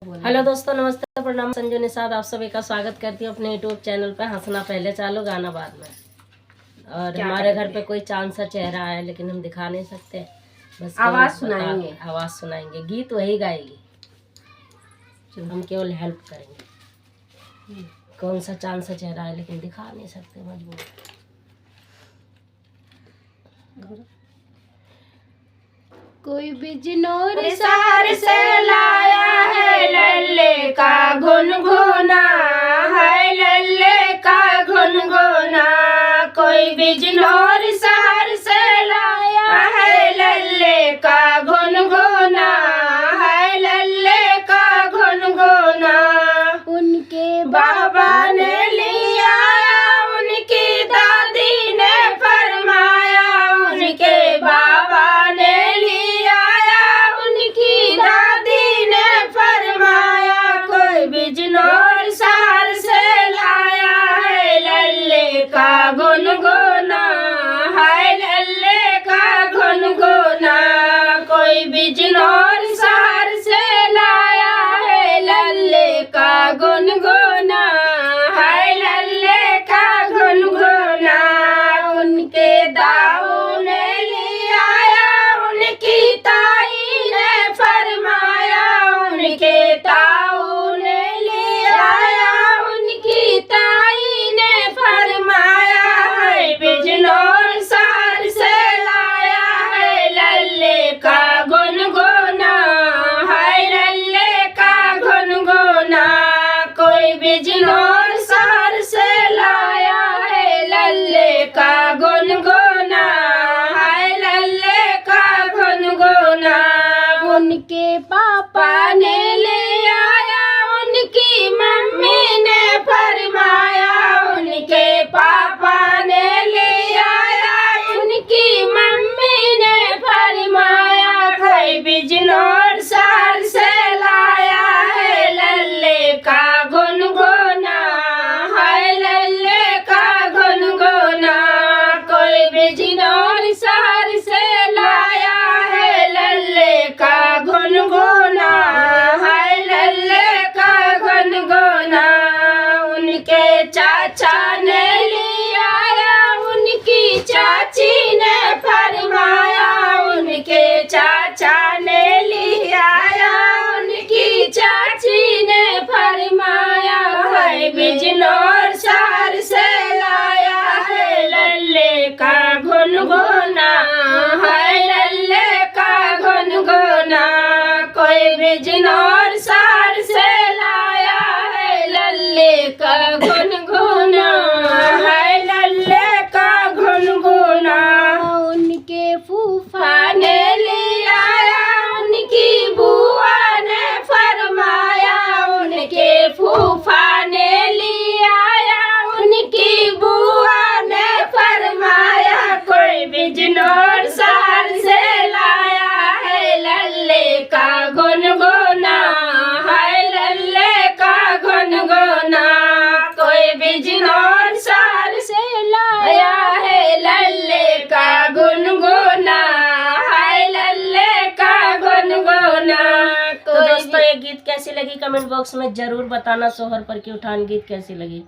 Hello दोस्तों, नमस्ते, प्रणाम। संजू निषाद आप सभी का स्वागत करती हूँ अपने यूट्यूब चैनल पे हंसना पहले चालू गाना बाद में। और हमारे घर पे कोई चांद सा चेहरा है लेकिन हम दिखा नहीं सकते, बस आवाज़ सुनाएंगे। गीत वही गाएगी, हम केवल हेल्प करेंगे। कौन सा चांद सा चेहरा है लेकिन दिखा नहीं सकते, मजबूर। कोई बिजनौर शहर से लाया है लल्ले का गुनगुना, है लल्ले का गुनगुना। कोई बिजनौर शहर से लाया है लल्ले का गुनगुना, है लल्ले का गुनगुना। उनके बाबा ने लिया, उनकी दादी ने फरमाया, उनके बाबा ने बिजनौर शहर से लाया है लल्ले का गुनगुना, है लल्ले का गुनगुना। कोई बिजनौर शहर से लाया है लल्ले का गुनगुना, है लल्ले का गुनगुना। उनके दाऊ ने लिया, उनकी ताई ने फरमाया, उनके ताऊ बिजनौर शहर से लाया है लल्ले का गुनगुना, है लल्ले का गुनगुना। कोई बिजनौर शहर से लाया है लल्ले का गुनगुना, है लल्ले का गुनगुना। उनके पापा ने ले आया, उनकी मम्मी ने फरमाया, उनके पापा ने बिजनौर शहर से लाया है लल्ले का गुनगुना, है लल्ले का गुनगुना। कोई बिजनौर शहर से लाया है लल्ले का गुनगुना, है लल्ले का गुनगुना। उनके चाचा ने लिया, उनकी चाची ने फरमाया, उनके चाचा ने लिया, उनकी चाची ने फरमाया। है बिजनौर शहर से लाया है लल्ले का गुनगुना, है लल्ले का गुनगुना। कोई बिजनौर शहर से लाया है लल्ले का गुनगुना, है लल्ले का गुनगुना। उनके फूफा ने लिया, उनकी बुआ ने फरमाया, उनके फूफा ने लिया, उनकी बुआ ने फरमाया। कोई बिजनौर शहर से लाया है लल्ले का गुनगुना, है लल्ले का गुनगुना। कोई बिजनौर शहर से लाया है लल्ले का गुनगुना, है लल्ले का गुनगुना। तो दोस्तों, ये गीत कैसी लगी कमेंट बॉक्स में जरूर बताना। सोहर पर की उठान गीत कैसी लगी।